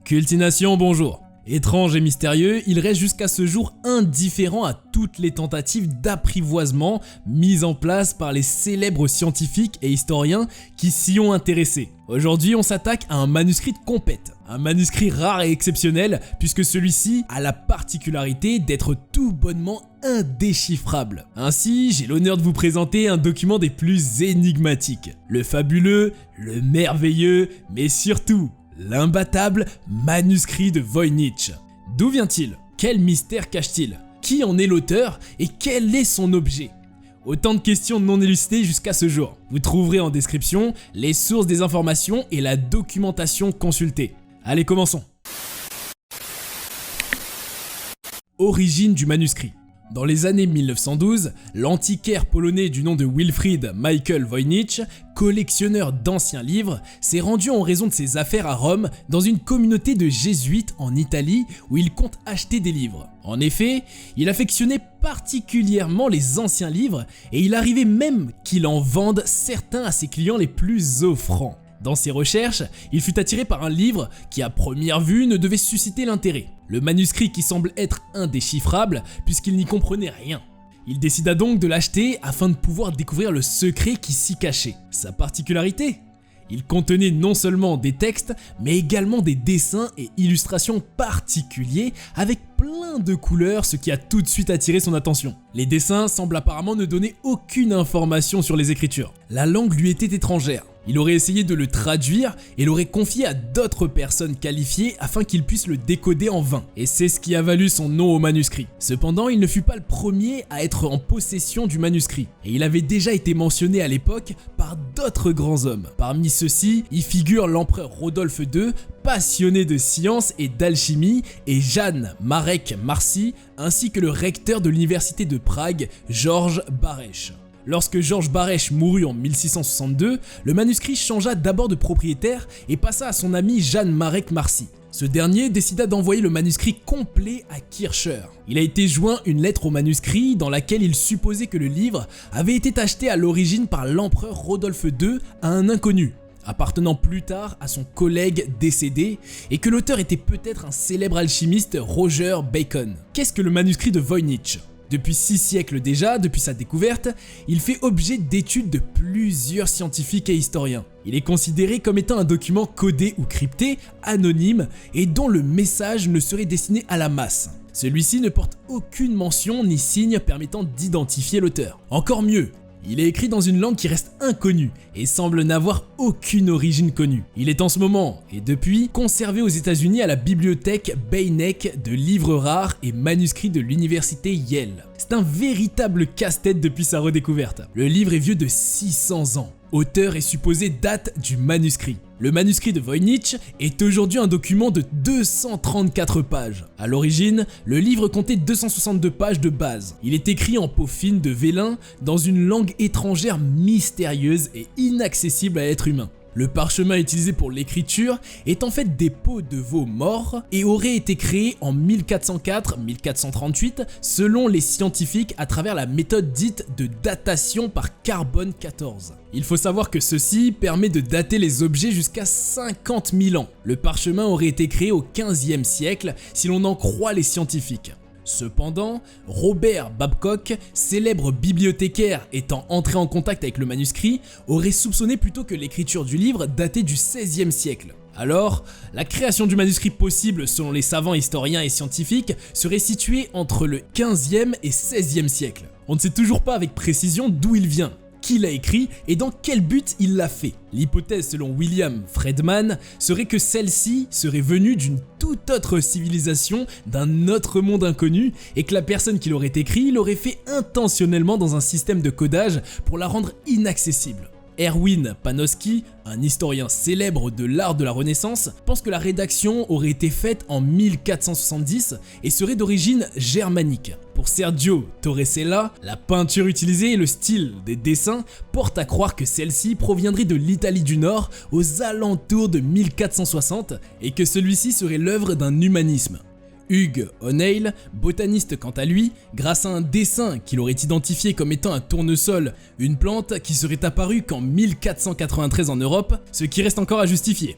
Cultination, bonjour. Étrange et mystérieux, il reste jusqu'à ce jour indifférent à toutes les tentatives d'apprivoisement mises en place par les célèbres scientifiques et historiens qui s'y ont intéressés. Aujourd'hui, on s'attaque à un manuscrit de compète. Un manuscrit rare et exceptionnel puisque celui-ci a la particularité d'être tout bonnement indéchiffrable. Ainsi, j'ai l'honneur de vous présenter un document des plus énigmatiques. Le fabuleux, le merveilleux, mais surtout l'imbattable manuscrit de Voynich. D'où vient-il? Quel mystère cache-t-il? Qui en est l'auteur et quel est son objet? Autant de questions non élucidées jusqu'à ce jour. Vous trouverez en description les sources des informations et la documentation consultée. Allez, commençons. Origine du manuscrit. Dans les années 1912, l'antiquaire polonais du nom de Wilfried Michael Voynich, collectionneur d'anciens livres, s'est rendu en raison de ses affaires à Rome dans une communauté de jésuites en Italie où il compte acheter des livres. En effet, il affectionnait particulièrement les anciens livres et il arrivait même qu'il en vende certains à ses clients les plus offrants. Dans ses recherches, il fut attiré par un livre qui à première vue ne devait susciter l'intérêt. Le manuscrit qui semble être indéchiffrable puisqu'il n'y comprenait rien. Il décida donc de l'acheter afin de pouvoir découvrir le secret qui s'y cachait. Sa particularité ? Il contenait non seulement des textes, mais également des dessins et illustrations particuliers avec plein de couleurs, ce qui a tout de suite attiré son attention. Les dessins semblent apparemment ne donner aucune information sur les écritures. La langue lui était étrangère. Il aurait essayé de le traduire et l'aurait confié à d'autres personnes qualifiées afin qu'ils puissent le décoder en vain. Et c'est ce qui a valu son nom au manuscrit. Cependant, il ne fut pas le premier à être en possession du manuscrit. Et il avait déjà été mentionné à l'époque par d'autres grands hommes. Parmi ceux-ci, y figure l'empereur Rodolphe II, passionné de science et d'alchimie, et Jan Marek Marci, ainsi que le recteur de l'université de Prague, Georges Barèche. Lorsque Georges Barèche mourut en 1662, le manuscrit changea d'abord de propriétaire et passa à son ami Jan Marek Marci. Ce dernier décida d'envoyer le manuscrit complet à Kircher. Il a été joint une lettre au manuscrit dans laquelle il supposait que le livre avait été acheté à l'origine par l'empereur Rodolphe II à un inconnu, appartenant plus tard à son collègue décédé, et que l'auteur était peut-être un célèbre alchimiste, Roger Bacon. Qu'est-ce que le manuscrit de Voynich ? Depuis 6 siècles déjà, depuis sa découverte, il fait objet d'études de plusieurs scientifiques et historiens. Il est considéré comme étant un document codé ou crypté, anonyme, et dont le message ne serait destiné à la masse. Celui-ci ne porte aucune mention ni signe permettant d'identifier l'auteur. Encore mieux, il est écrit dans une langue qui reste inconnue et semble n'avoir aucune origine connue. Il est en ce moment, et depuis, conservé aux États-Unis à la bibliothèque Beinecke de livres rares et manuscrits de l'université Yale. C'est un véritable casse-tête depuis sa redécouverte. Le livre est vieux de 600 ans. Auteur et supposé date du manuscrit. Le manuscrit de Voynich est aujourd'hui un document de 234 pages. À l'origine, le livre comptait 262 pages de base. Il est écrit en peau fine de vélin dans une langue étrangère mystérieuse et inaccessible à l'être humain. Le parchemin utilisé pour l'écriture est en fait des peaux de veau morts et aurait été créé en 1404-1438 selon les scientifiques à travers la méthode dite de datation par carbone 14. Il faut savoir que ceci permet de dater les objets jusqu'à 50 000 ans. Le parchemin aurait été créé au 15e siècle si l'on en croit les scientifiques. Cependant, Robert Babcock, célèbre bibliothécaire étant entré en contact avec le manuscrit, aurait soupçonné plutôt que l'écriture du livre datait du XVIe siècle. Alors, la création du manuscrit possible selon les savants historiens et scientifiques serait située entre le 15e et 16e siècle. On ne sait toujours pas avec précision d'où il vient, qui l'a écrit et dans quel but il l'a fait. L'hypothèse selon William Friedman serait que celle-ci serait venue d'une toute autre civilisation, d'un autre monde inconnu, et que la personne qui l'aurait écrit l'aurait fait intentionnellement dans un système de codage pour la rendre inaccessible. Erwin Panofsky, un historien célèbre de l'art de la Renaissance, pense que la rédaction aurait été faite en 1470 et serait d'origine germanique. Pour Sergio Torresella, la peinture utilisée et le style des dessins portent à croire que celle-ci proviendrait de l'Italie du Nord aux alentours de 1460 et que celui-ci serait l'œuvre d'un humanisme. Hugh O'Neill, botaniste quant à lui, grâce à un dessin qu'il aurait identifié comme étant un tournesol, une plante qui serait apparue qu'en 1493 en Europe, ce qui reste encore à justifier.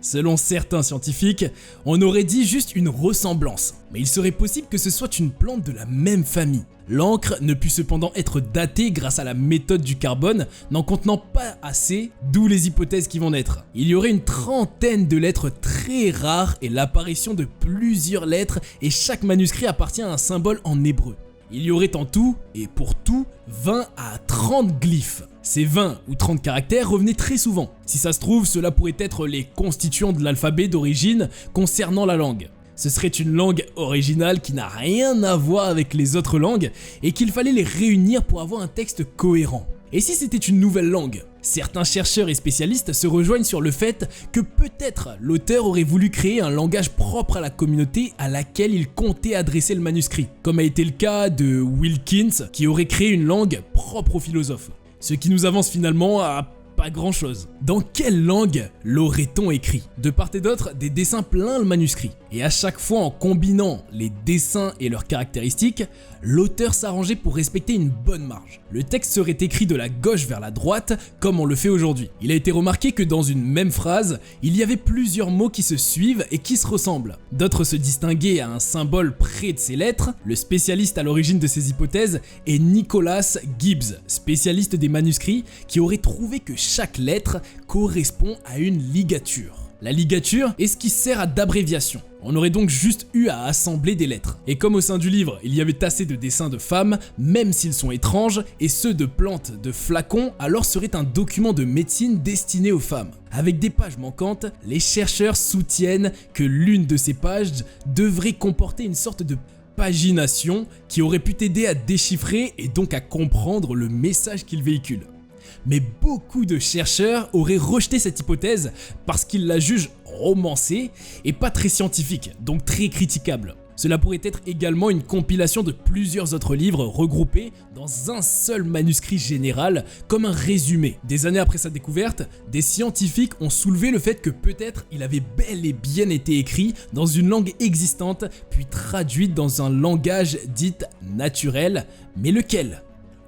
Selon certains scientifiques, on aurait dit juste une ressemblance, mais il serait possible que ce soit une plante de la même famille. L'encre ne put cependant être datée grâce à la méthode du carbone, n'en contenant pas assez, d'où les hypothèses qui vont naître. Il y aurait une trentaine de lettres très rares et l'apparition de plusieurs lettres, et chaque manuscrit appartient à un symbole en hébreu. Il y aurait en tout, et pour tout, 20 à 30 glyphes. Ces 20 ou 30 caractères revenaient très souvent. Si ça se trouve, cela pourrait être les constituants de l'alphabet d'origine concernant la langue. Ce serait une langue originale qui n'a rien à voir avec les autres langues et qu'il fallait les réunir pour avoir un texte cohérent. Et si c'était une nouvelle langue? Certains chercheurs et spécialistes se rejoignent sur le fait que peut-être l'auteur aurait voulu créer un langage propre à la communauté à laquelle il comptait adresser le manuscrit, comme a été le cas de Wilkins qui aurait créé une langue propre aux philosophes. Ce qui nous avance finalement à pas grand chose. Dans quelle langue l'aurait-on écrit? De part et d'autre, des dessins plein le manuscrit. Et à chaque fois en combinant les dessins et leurs caractéristiques, l'auteur s'arrangeait pour respecter une bonne marge. Le texte serait écrit de la gauche vers la droite, comme on le fait aujourd'hui. Il a été remarqué que dans une même phrase, il y avait plusieurs mots qui se suivent et qui se ressemblent. D'autres se distinguaient à un symbole près de ces lettres. Le spécialiste à l'origine de ces hypothèses est Nicholas Gibbs, spécialiste des manuscrits, qui aurait trouvé que chaque lettre correspond à une ligature. La ligature est ce qui sert d'abréviation. On aurait donc juste eu à assembler des lettres. Et comme au sein du livre, il y avait assez de dessins de femmes, même s'ils sont étranges, et ceux de plantes, de flacons, alors serait un document de médecine destiné aux femmes. Avec des pages manquantes, les chercheurs soutiennent que l'une de ces pages devrait comporter une sorte de pagination qui aurait pu t'aider à déchiffrer et donc à comprendre le message qu'il véhicule. Mais beaucoup de chercheurs auraient rejeté cette hypothèse parce qu'ils la jugent romancée et pas très scientifique, donc très critiquable. Cela pourrait être également une compilation de plusieurs autres livres regroupés dans un seul manuscrit général, comme un résumé. Des années après sa découverte, des scientifiques ont soulevé le fait que peut-être il avait bel et bien été écrit dans une langue existante, puis traduite dans un langage dit naturel, mais lequel ?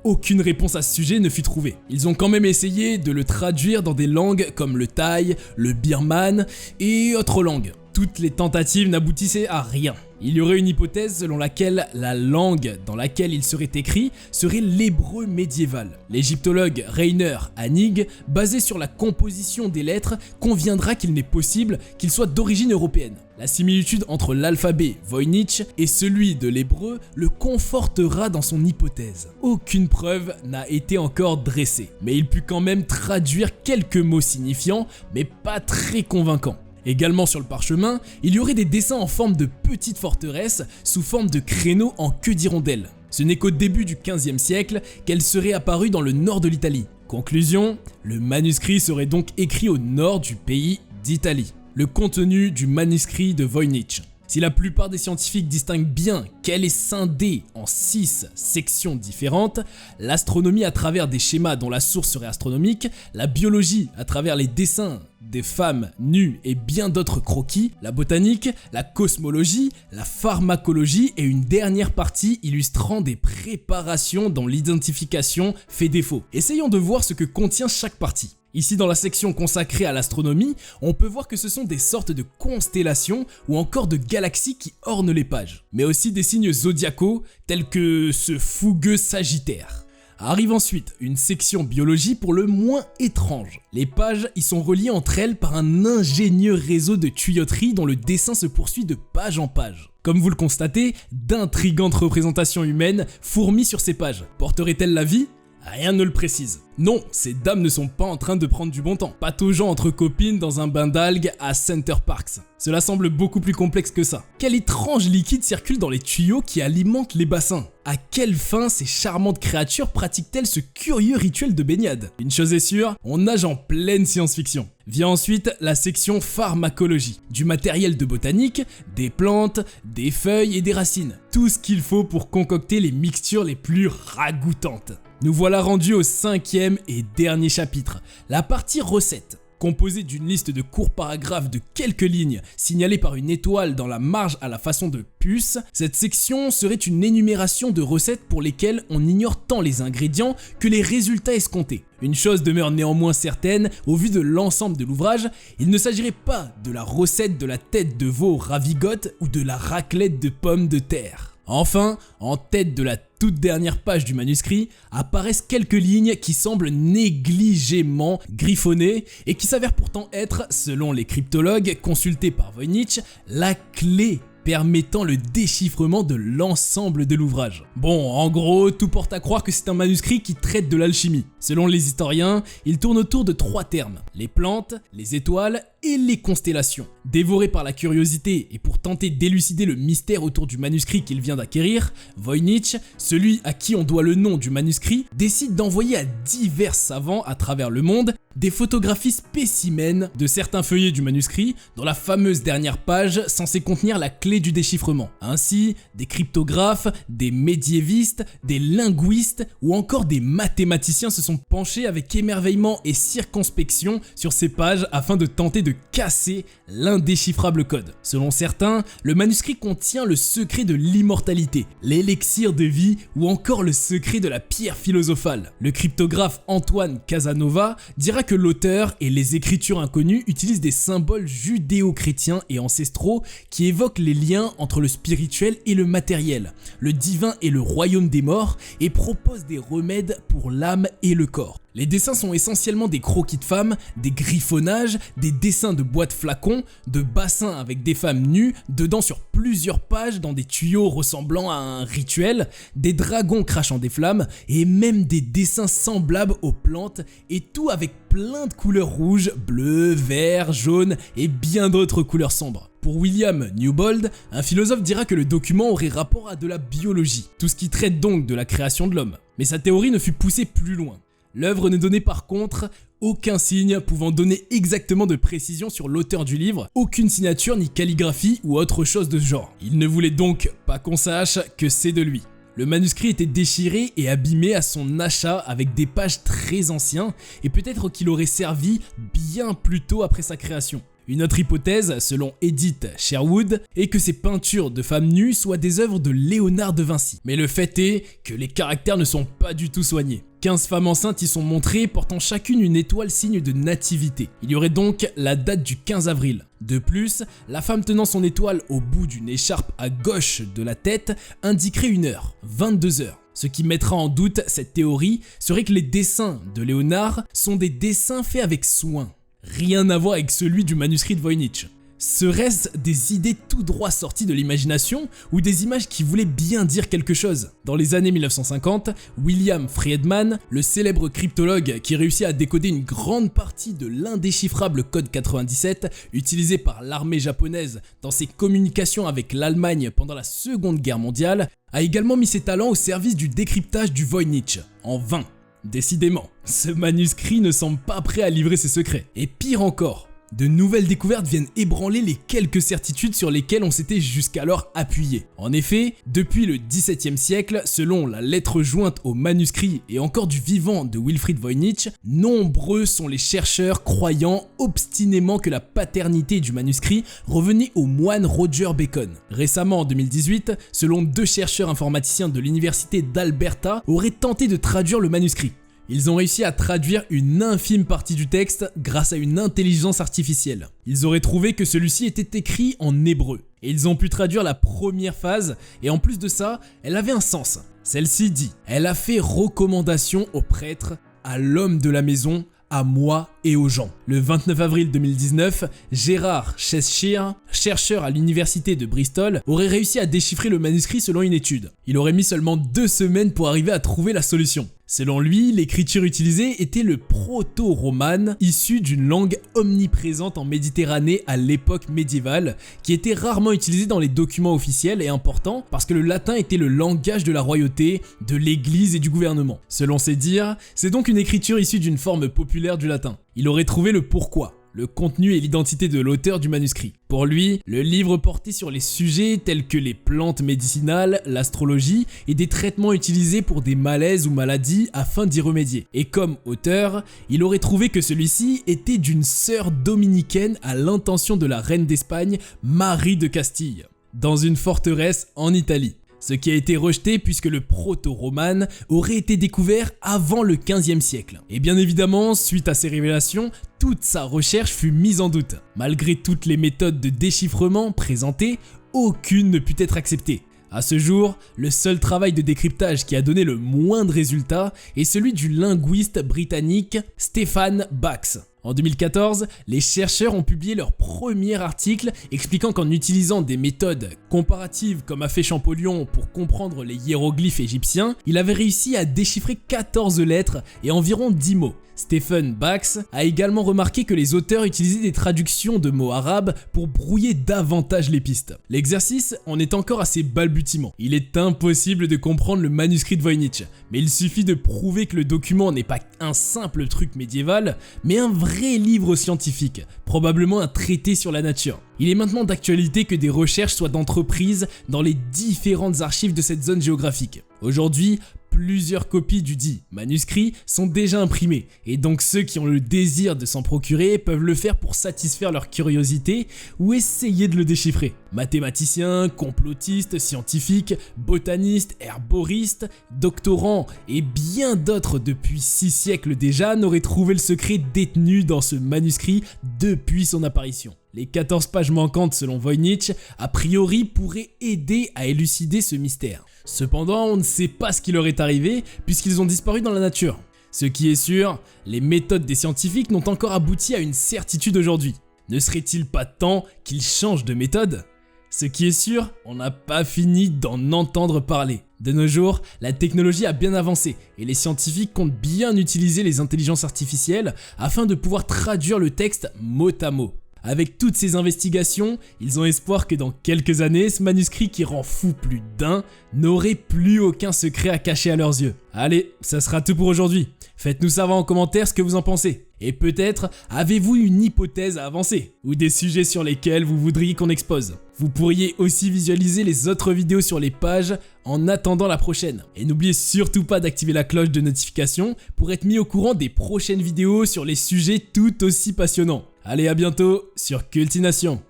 Aucune réponse à ce sujet ne fut trouvée. Ils ont quand même essayé de le traduire dans des langues comme le thaï, le birman et autres langues. Toutes les tentatives n'aboutissaient à rien. Il y aurait une hypothèse selon laquelle la langue dans laquelle il serait écrit serait l'hébreu médiéval. L'égyptologue Rainer Hannig, basé sur la composition des lettres, conviendra qu'il n'est possible qu'il soit d'origine européenne. La similitude entre l'alphabet Voynich et celui de l'hébreu le confortera dans son hypothèse. Aucune preuve n'a été encore dressée, mais il put quand même traduire quelques mots signifiants, mais pas très convaincants. Également sur le parchemin, il y aurait des dessins en forme de petites forteresses sous forme de créneaux en queue d'hirondelle. Ce n'est qu'au début du XVe siècle qu'elles seraient apparues dans le nord de l'Italie. Conclusion, le manuscrit serait donc écrit au nord du pays d'Italie. Le contenu du manuscrit de Voynich. Si la plupart des scientifiques distinguent bien qu'elle est scindée en 6 sections différentes, l'astronomie à travers des schémas dont la source serait astronomique, la biologie à travers les dessins des femmes nues et bien d'autres croquis, la botanique, la cosmologie, la pharmacologie et une dernière partie illustrant des préparations dont l'identification fait défaut. Essayons de voir ce que contient chaque partie. Ici dans la section consacrée à l'astronomie, on peut voir que ce sont des sortes de constellations ou encore de galaxies qui ornent les pages, mais aussi des signes zodiacaux tels que ce fougueux Sagittaire. Arrive ensuite une section biologie pour le moins étrange. Les pages y sont reliées entre elles par un ingénieux réseau de tuyauterie dont le dessin se poursuit de page en page. Comme vous le constatez, d'intrigantes représentations humaines fourmillent sur ces pages. Porteraient-elles la vie ? Rien ne le précise. Non, ces dames ne sont pas en train de prendre du bon temps, pataugeant entre copines dans un bain d'algues à Center Parcs. Cela semble beaucoup plus complexe que ça. Quel étrange liquide circule dans les tuyaux qui alimentent les bassins? À quelle fin ces charmantes créatures pratiquent-elles ce curieux rituel de baignade? Une chose est sûre, on nage en pleine science-fiction. Vient ensuite la section pharmacologie, du matériel de botanique, des plantes, des feuilles et des racines. Tout ce qu'il faut pour concocter les mixtures les plus ragoûtantes. Nous voilà rendus au 5e et dernier chapitre, la partie recette. Composée d'une liste de courts paragraphes de quelques lignes signalés par une étoile dans la marge à la façon de puce, cette section serait une énumération de recettes pour lesquelles on ignore tant les ingrédients que les résultats escomptés. Une chose demeure néanmoins certaine, au vu de l'ensemble de l'ouvrage, il ne s'agirait pas de la recette de la tête de veau ravigote ou de la raclette de pommes de terre. Enfin, en tête de la toute dernière page du manuscrit, apparaissent quelques lignes qui semblent négligemment griffonnées et qui s'avèrent pourtant être, selon les cryptologues consultés par Voynich, la clé permettant le déchiffrement de l'ensemble de l'ouvrage. Bon, en gros, tout porte à croire que c'est un manuscrit qui traite de l'alchimie. Selon les historiens, il tourne autour de 3 termes, les plantes, les étoiles et les constellations. Dévoré par la curiosité et pour tenter d'élucider le mystère autour du manuscrit qu'il vient d'acquérir, Voynich, celui à qui on doit le nom du manuscrit, décide d'envoyer à divers savants à travers le monde des photographies spécimens de certains feuillets du manuscrit dans la fameuse dernière page censée contenir la clé du déchiffrement. Ainsi, des cryptographes, des médiévistes, des linguistes ou encore des mathématiciens se sont penchés avec émerveillement et circonspection sur ces pages afin de tenter de casser l'indéchiffrable code. Selon certains, le manuscrit contient le secret de l'immortalité, l'élixir de vie ou encore le secret de la pierre philosophale. Le cryptographe Antoine Casanova dira que l'auteur et les écritures inconnues utilisent des symboles judéo-chrétiens et ancestraux qui évoquent les liens entre le spirituel et le matériel, le divin et le royaume des morts, et proposent des remèdes pour l'âme et le corps. Les dessins sont essentiellement des croquis de femmes, des griffonnages, des dessins de boîtes flacons, de bassins avec des femmes nues, dedans sur plusieurs pages dans des tuyaux ressemblant à un rituel, des dragons crachant des flammes et même des dessins semblables aux plantes, et tout avec plein de couleurs rouges, bleues, vert, jaune et bien d'autres couleurs sombres. Pour William Newbold, un philosophe dira que le document aurait rapport à de la biologie, tout ce qui traite donc de la création de l'homme. Mais sa théorie ne fut poussée plus loin. L'œuvre ne donnait par contre aucun signe pouvant donner exactement de précision sur l'auteur du livre, aucune signature ni calligraphie ou autre chose de ce genre. Il ne voulait donc pas qu'on sache que c'est de lui. Le manuscrit était déchiré et abîmé à son achat avec des pages très anciennes et peut-être qu'il aurait servi bien plus tôt après sa création. Une autre hypothèse, selon Edith Sherwood, est que ces peintures de femmes nues soient des œuvres de Léonard de Vinci. Mais le fait est que les caractères ne sont pas du tout soignés. 15 femmes enceintes y sont montrées, portant chacune une étoile signe de nativité. Il y aurait donc la date du 15 avril. De plus, la femme tenant son étoile au bout d'une écharpe à gauche de la tête indiquerait une heure, 22 heures. Ce qui mettra en doute cette théorie serait que les dessins de Léonard sont des dessins faits avec soin. Rien à voir avec celui du manuscrit de Voynich. Serait-ce des idées tout droit sorties de l'imagination ou des images qui voulaient bien dire quelque chose? Dans les années 1950, William Friedman, le célèbre cryptologue qui réussit à décoder une grande partie de l'indéchiffrable code 97 utilisé par l'armée japonaise dans ses communications avec l'Allemagne pendant la Seconde Guerre mondiale, a également mis ses talents au service du décryptage du Voynich, en vain. Décidément, ce manuscrit ne semble pas prêt à livrer ses secrets. Et pire encore, de nouvelles découvertes viennent ébranler les quelques certitudes sur lesquelles on s'était jusqu'alors appuyé. En effet, depuis le XVIIe siècle, selon la lettre jointe au manuscrit et encore du vivant de Wilfrid Voynich, nombreux sont les chercheurs croyant obstinément que la paternité du manuscrit revenait au moine Roger Bacon. Récemment en 2018, selon 2 chercheurs informaticiens de l'université d'Alberta, auraient tenté de traduire le manuscrit. Ils ont réussi à traduire une infime partie du texte grâce à une intelligence artificielle. Ils auraient trouvé que celui-ci était écrit en hébreu. Et ils ont pu traduire la première phase, et en plus de ça, elle avait un sens. Celle-ci dit « Elle a fait recommandation au prêtre, à l'homme de la maison, à moi et aux gens ». Le 29 avril 2019, Gérard Cheshire, chercheur à l'université de Bristol, aurait réussi à déchiffrer le manuscrit selon une étude. Il aurait mis seulement 2 semaines pour arriver à trouver la solution. Selon lui, l'écriture utilisée était le proto-roman, issu d'une langue omniprésente en Méditerranée à l'époque médiévale, qui était rarement utilisée dans les documents officiels et importants parce que le latin était le langage de la royauté, de l'église et du gouvernement. Selon ses dires, c'est donc une écriture issue d'une forme populaire du latin. Il aurait trouvé le pourquoi. le contenu et l'identité de l'auteur du manuscrit. Pour lui, le livre portait sur les sujets tels que les plantes médicinales, l'astrologie et des traitements utilisés pour des malaises ou maladies afin d'y remédier. Et comme auteur, il aurait trouvé que celui-ci était d'une sœur dominicaine à l'intention de la reine d'Espagne, Marie de Castille, dans une forteresse en Italie. Ce qui a été rejeté puisque le proto-roman aurait été découvert avant le XVe siècle. Et bien évidemment, suite à ces révélations, toute sa recherche fut mise en doute. Malgré toutes les méthodes de déchiffrement présentées, aucune ne put être acceptée. À ce jour, le seul travail de décryptage qui a donné le moins de résultats est celui du linguiste britannique Stephen Bax. En 2014, les chercheurs ont publié leur premier article expliquant qu'en utilisant des méthodes comparatives comme a fait Champollion pour comprendre les hiéroglyphes égyptiens, il avait réussi à déchiffrer 14 lettres et environ 10 mots. Stephen Bax a également remarqué que les auteurs utilisaient des traductions de mots arabes pour brouiller davantage les pistes. L'exercice en est encore à ses balbutiements. Il est impossible de comprendre le manuscrit de Voynich, mais il suffit de prouver que le document n'est pas un simple truc médiéval, mais un vrai livre scientifique, probablement un traité sur la nature. Il est maintenant d'actualité que des recherches soient entreprises dans les différentes archives de cette zone géographique. Aujourd'hui, plusieurs copies du dit manuscrit sont déjà imprimées et donc ceux qui ont le désir de s'en procurer peuvent le faire pour satisfaire leur curiosité ou essayer de le déchiffrer. Mathématiciens, complotistes, scientifiques, botanistes, herboristes, doctorants et bien d'autres depuis 6 siècles déjà n'auraient trouvé le secret détenu dans ce manuscrit depuis son apparition. Les 14 pages manquantes selon Voynich, a priori, pourraient aider à élucider ce mystère. Cependant, on ne sait pas ce qui leur est arrivé puisqu'ils ont disparu dans la nature. Ce qui est sûr, les méthodes des scientifiques n'ont encore abouti à une certitude aujourd'hui. Ne serait-il pas temps qu'ils changent de méthode ? Ce qui est sûr, on n'a pas fini d'en entendre parler. De nos jours, la technologie a bien avancé et les scientifiques comptent bien utiliser les intelligences artificielles afin de pouvoir traduire le texte mot à mot. Avec toutes ces investigations, ils ont espoir que dans quelques années, ce manuscrit qui rend fou plus d'un n'aurait plus aucun secret à cacher à leurs yeux. Allez, ça sera tout pour aujourd'hui. Faites-nous savoir en commentaire ce que vous en pensez. Et peut-être, avez-vous une hypothèse à avancer ou des sujets sur lesquels vous voudriez qu'on expose. Vous pourriez aussi visualiser les autres vidéos sur les pages en attendant la prochaine. Et n'oubliez surtout pas d'activer la cloche de notification pour être mis au courant des prochaines vidéos sur les sujets tout aussi passionnants. Allez, à bientôt sur Cultination.